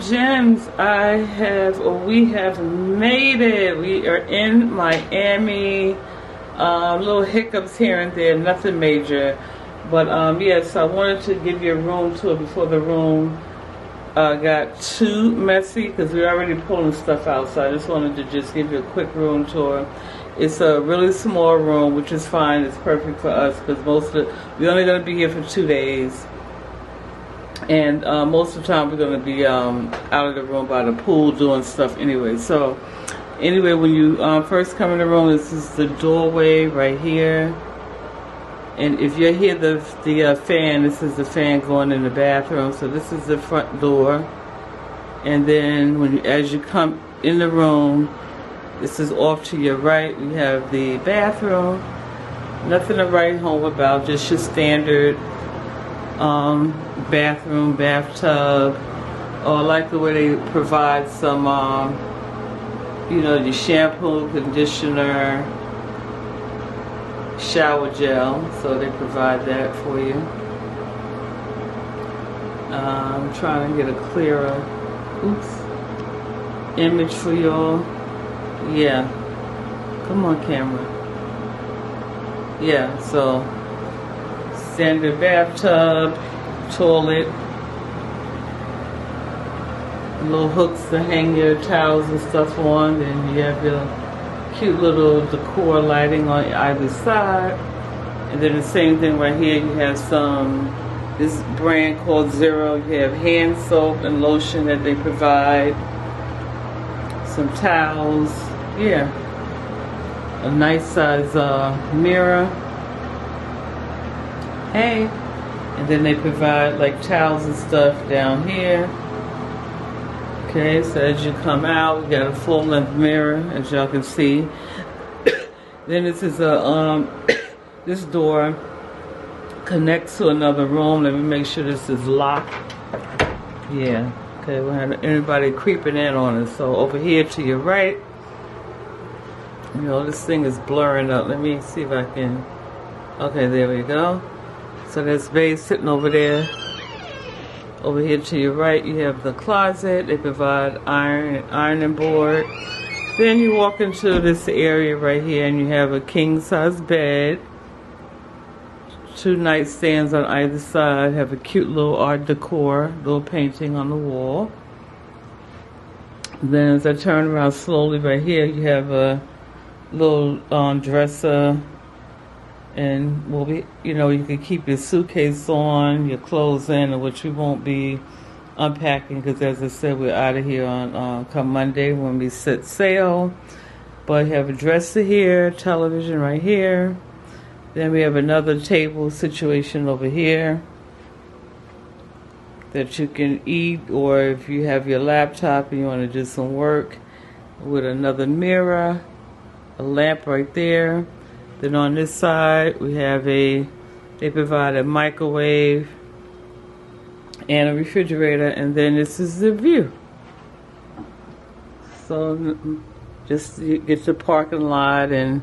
gems, we have made it. We are in Miami. Little hiccups here and there, nothing major. But yes, I wanted to give you a room tour before the room got too messy, because we're already pulling stuff out. So I just wanted to just give you a quick room tour. It's a really small room, which is fine. It's perfect for us because we're only going to be here for 2 days. And most of the time we're going to be out of the room by the pool doing stuff anyway. So anyway, when you first come in the room, this is the doorway right here. And if you hear the fan, this is the fan going in the bathroom. So this is the front door. And then as you come in the room, this is off to your right. We have the bathroom. Nothing to write home about, just your standard bathroom, bathtub. Oh, I like the way they provide some, your shampoo, conditioner, shower gel. So they provide that for you. I'm trying to get a clearer, image for y'all. Yeah. Come on, camera. Yeah, so standard bathtub, toilet, little hooks to hang your towels and stuff on. Then you have your cute little decor lighting on either side. And then the same thing right here, you have this brand called Zero. You have hand soap and lotion that they provide. Some towels. Yeah. A nice size mirror. Hey. And then they provide like towels and stuff down here. Okay, so as you come out, you got a full length mirror, as y'all can see. Then this is this door connects to another room. Let me make sure this is locked. Yeah. Okay, we don't have anybody creeping in on us. So over here to your right, this thing is blurring up. Let me see if I can. Okay, there we go. So that's Babe sitting over there. Over here to your right, you have the closet. They provide ironing board. Then you walk into this area right here, and you have a king-size bed. 2 nightstands on either side. Have a cute little art decor, little painting on the wall. Then as I turn around slowly right here, you have a little dresser, and you can keep your suitcase on, your clothes in, which we won't be unpacking because, as I said, we're out of here on come Monday when we set sail. But you have a dresser here, television right here. Then we have another table situation over here that you can eat, or if you have your laptop and you want to do some work, with another mirror, a lamp right there. Then on this side we have they provide a microwave and a refrigerator, and then this is the view. So just you get the parking lot. And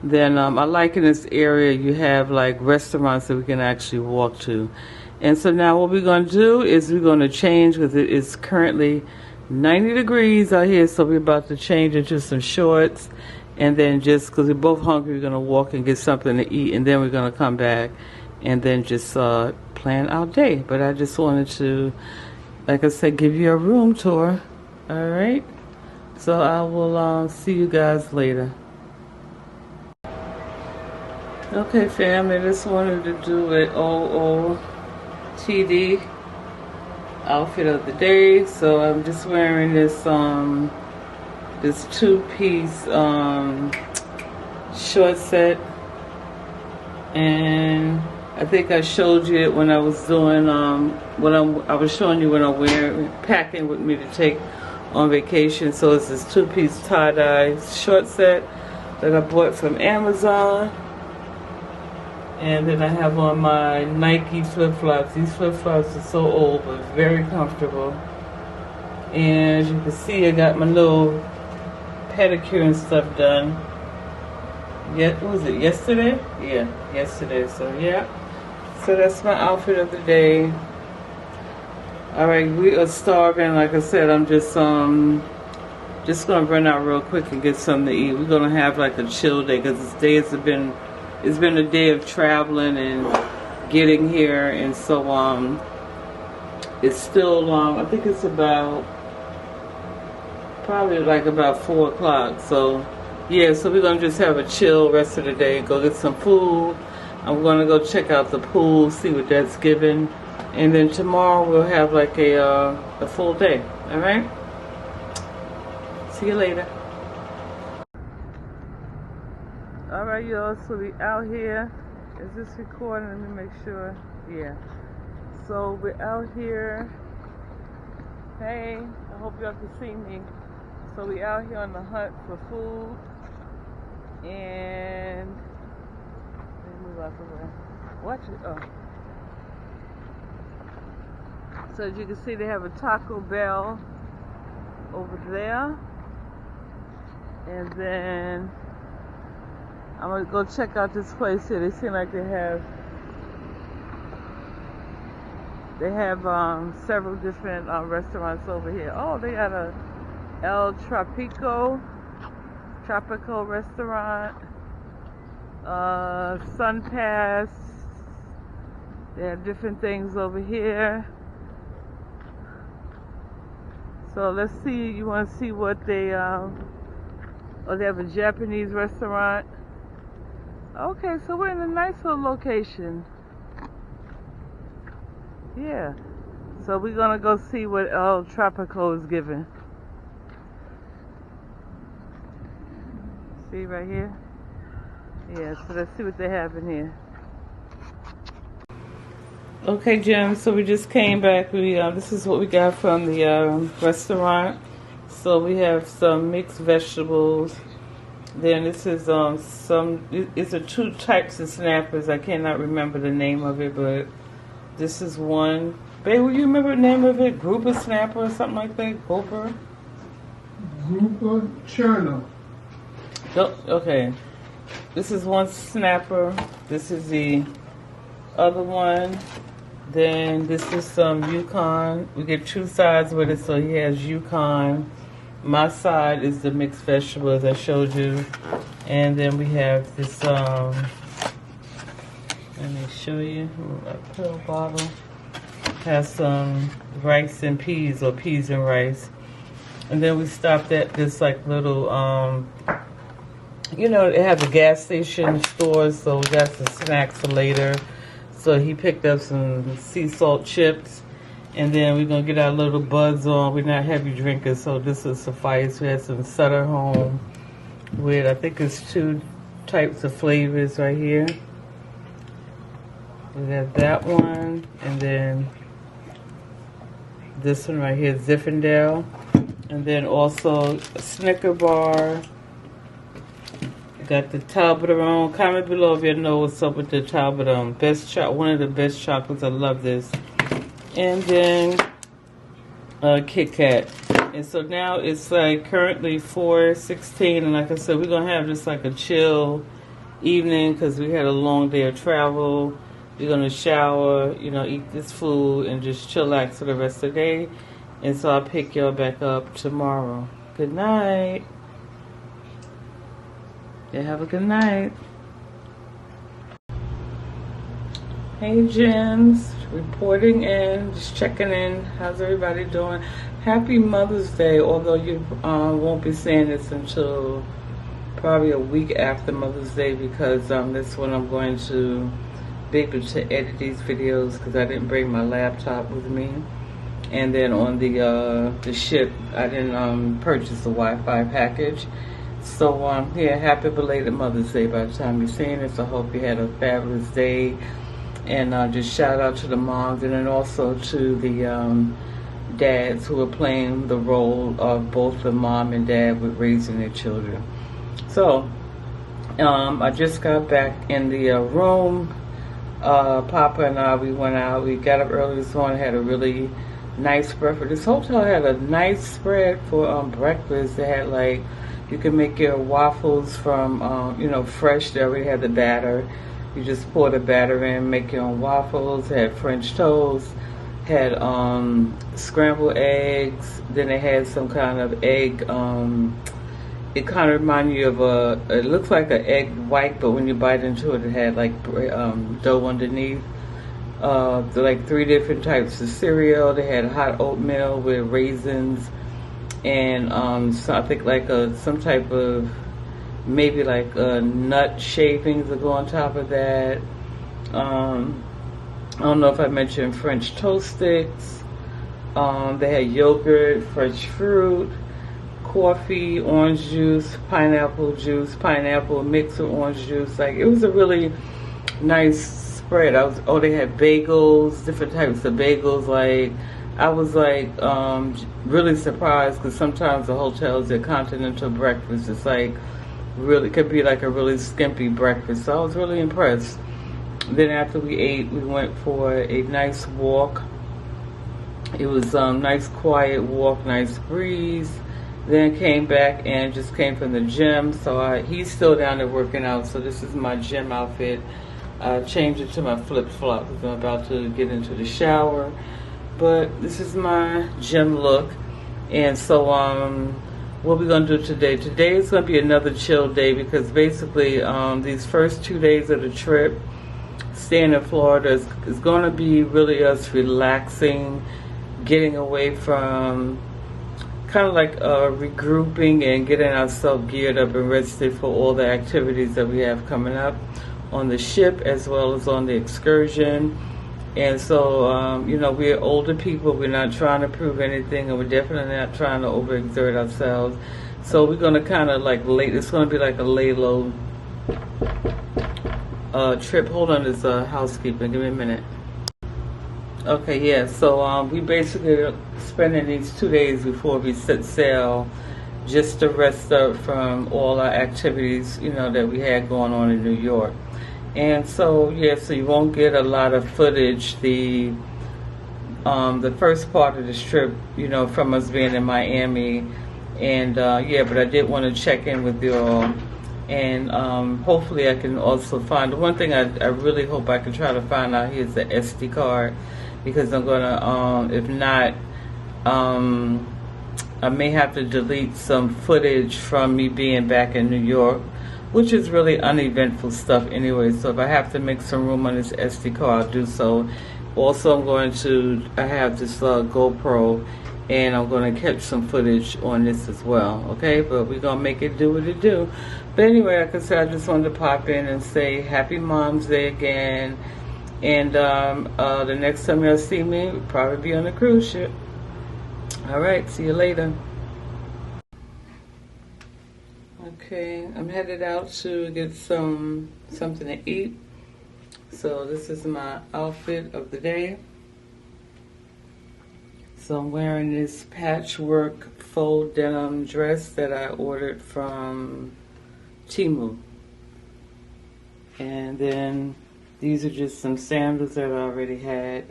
then I like in this area you have like restaurants that we can actually walk to. And so now what we're going to do is we're going to change, because it is currently 90 degrees out here, so we're about to change into some shorts. And then just because we're both hungry, we're going to walk and get something to eat, and then we're going to come back and then just plan our day. But I just wanted to, like I said, give you a room tour. All right? So I will see you guys later. Okay, family, just wanted to do an OOTD outfit of the day. So I'm just wearing this 2-piece short set, and I think I showed you it when I was doing I was showing you when I'm packing with me to take on vacation. So it's this 2-piece tie-dye short set that I bought from Amazon. And then I have on my Nike flip-flops. These flip-flops are so old, but very comfortable. And as you can see, I got my little pedicure and stuff done. What was it, yesterday? Yeah, yesterday. So yeah. So that's my outfit of the day. All right, we are starving. Like I said, I'm just gonna run out real quick and get something to eat. We're gonna have like a chill day because it's been a day of traveling and getting here, and so it's still I think it's about probably like about 4 o'clock. So yeah, so we're gonna just have a chill rest of the day. Go get some food. I'm gonna go check out the pool, see what that's giving. And then tomorrow we'll have like a full day. All right. See you later. All right, y'all. So we out here. Is this recording? Let me make sure. Yeah. So we're out here. Hey, I hope y'all can see me. So we out here on the hunt for food. And let me move out the way. Watch it. Oh. So as you can see, they have a Taco Bell over there. And then I'm going to go check out this place here. They seem like they have several different restaurants over here. Oh, they got a El Tropico restaurant. Sun Pass. They have different things over here. So let's see, you want to see what they, oh, they have a Japanese restaurant. Okay, so we're in a nice little location. Yeah. So we're going to go see what El Tropico is giving. See right here? Yeah, so let's see what they have in here. Okay, Jim, so we just came back. This is what we got from the restaurant. So we have some mixed vegetables. Then this is it's a 2 types of snappers. I cannot remember the name of it, but this is one. Babe, will you remember the name of it? Grouper snapper or something like that? Grouper Cherno. Okay. This is one snapper. This is the other one. Then this is some Yukon. We get 2 sides with it, so he has Yukon. My side is the mixed vegetables I showed you. And then we have this, let me show you, a pill bottle. Has some rice and peas, or peas and rice. And then we stopped at this like little, you know, they have the gas station stores, so we got some snacks for later. So he picked up some sea salt chips, and then we're gonna get our little buds on. We're not heavy drinkers, so this will suffice. We had some Sutter Home with, I think it's 2 types of flavors right here. We have that one, and then this one right here, Zinfandel, and then also a Snicker bar. Got the Toblerone. Comment below if you know what's up with the Toblerone. One of the best chocolates. I love this. And then Kit Kat. And so now it's like currently 4:16, and like I said, we're gonna have just like a chill evening because we had a long day of travel. We're gonna shower, you know, eat this food, and just chillax for the rest of the day. And so I'll pick y'all back up tomorrow. Good night. Yeah, have a good night. Hey, Gems. Reporting in, just checking in. How's everybody doing? Happy Mother's Day, although you won't be seeing this until probably a week after Mother's Day, because that's when I'm going to be able to edit these videos, because I didn't bring my laptop with me. And then on the ship, I didn't purchase the Wi-Fi package. So, yeah, happy belated Mother's Day by the time you're seeing this. I hope you had a fabulous day. And just shout out to the moms, and then also to the dads who are playing the role of both the mom and dad with raising their children. So, I just got back in the room. Papa and I, we went out. We got up early this morning, had a really nice breakfast. This hotel had a nice spread for breakfast. They had like, you can make your waffles from, you know, fresh. They already had the batter. You just pour the batter in, make your own waffles. They had French toast. Had scrambled eggs. Then they had some kind of egg. It kind of reminded you of it looks like an egg white, but when you bite into it, it had like dough underneath. Like 3 different types of cereal. They had hot oatmeal with raisins and so I think like some type of maybe like nut shavings that go on top of that. I don't know if I mentioned French toast sticks. They had yogurt, fresh fruit, coffee, orange juice, pineapple mixed with orange juice. Like it was a really nice spread. They had bagels, different types of bagels. Like I was like really surprised because sometimes the hotels at continental breakfast it's like really could be like a really skimpy breakfast. So I was really impressed. Then after we ate, we went for a nice walk. It was nice quiet walk, nice breeze. Then came back and just came from the gym. So he's still down there working out. So this is my gym outfit. I changed it to my flip-flops because I'm about to get into the shower. But this is my gym look. And so what we're going to do today. Today is going to be another chill day because basically these first 2 days of the trip, staying in Florida is going to be really us relaxing, getting away from kind of like regrouping and getting ourselves geared up and rested for all the activities that we have coming up on the ship as well as on the excursion. And so, we're older people. We're not trying to prove anything, and we're definitely not trying to overexert ourselves. So we're going to kind of like it's going to be like a lay low trip. Hold on, there's housekeeping. Give me a minute. Okay, yeah. So we basically are spending these 2 days before we set sail, just to rest up from all our activities, that we had going on in New York. And so so you won't get a lot of footage. The first part of this trip, from us being in Miami, and but I did want to check in with you all. And hopefully I can also find, the one thing I really hope I can try to find out here is the SD card, because I'm going to, if not, I may have to delete some footage from me being back in New York, which is really uneventful stuff anyway. So if I have to make some room on this SD card, I'll do so. Also, I have this GoPro, and I'm going to catch some footage on this as well, okay? But we're going to make it do what it do. But anyway, like I said, I just wanted to pop in and say Happy Mom's Day again. And the next time y'all see me, we'll probably be on a cruise ship. All right, see you later. Okay, I'm headed out to get something to eat. So this is my outfit of the day. So I'm wearing this patchwork faux denim dress that I ordered from Temu. And then these are just some sandals that I already had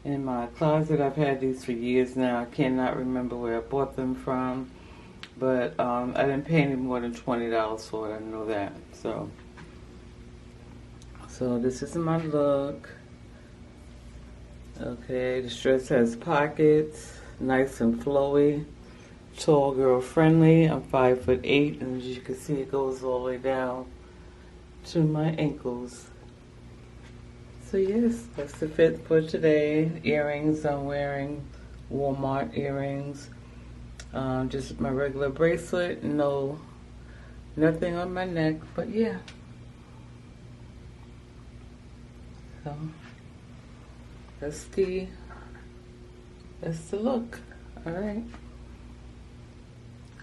in my closet. I've had these for years now. I cannot remember where I bought them from. But I didn't pay any more than $20 for it. I know that. So this is my look. Okay, this dress has pockets, nice and flowy, tall girl friendly. I'm 5'8", and as you can see, it goes all the way down to my ankles. So yes, that's the fit for today. Earrings, I'm wearing Walmart earrings. Just my regular bracelet, nothing on my neck, but yeah. So that's the look. All right,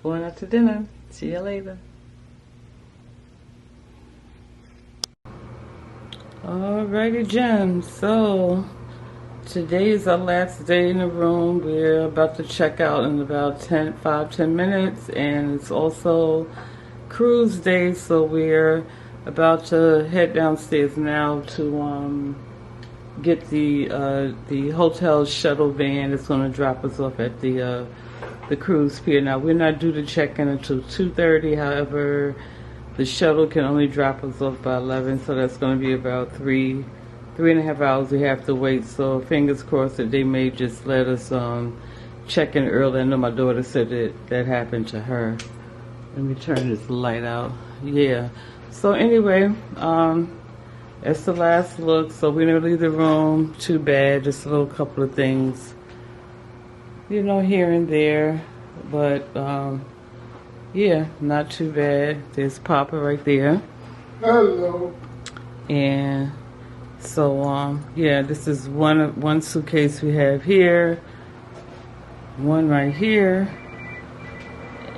going out to dinner. See you later. Alrighty, gems. So today is our last day in the room. We're about to check out in about 5-10 minutes, and it's also cruise day, so we're about to head downstairs now to get the hotel shuttle van that's going to drop us off at the cruise pier. Now we're not due to check in until 2:30. However, the shuttle can only drop us off by 11, so that's going to be about 3 3.5 hours we have to wait. So fingers crossed that they may just let us check in early. I know my daughter said that happened to her. Let me turn this light out. Yeah. So anyway, it's the last look. So we didn't leave the room too bad. Just a little couple of things, you know, here and there. But yeah, not too bad. There's Papa right there. Hello. And so yeah, this is one suitcase we have here, one right here,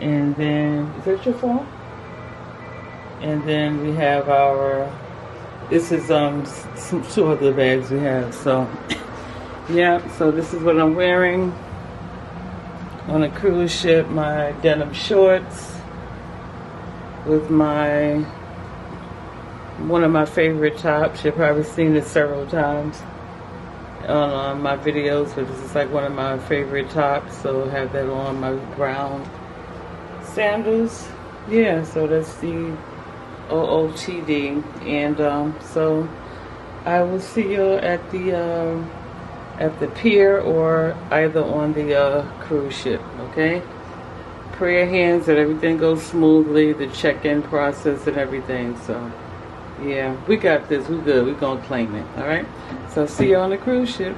and then is that your phone? And then we have this is some 2 other bags we have. So yeah, so this is what I'm wearing on a cruise ship. My denim shorts with one of my favorite tops. You've probably seen it several times on my videos, but this is like one of my favorite tops. So I have that on, my brown sandals. Yeah, so that's the OOTD. And so I will see you at the pier or either on the cruise ship, okay? Prayer hands that everything goes smoothly, the check-in process and everything. So yeah, we got this. We're good. We're going to claim it. All right? So see you on the cruise ship.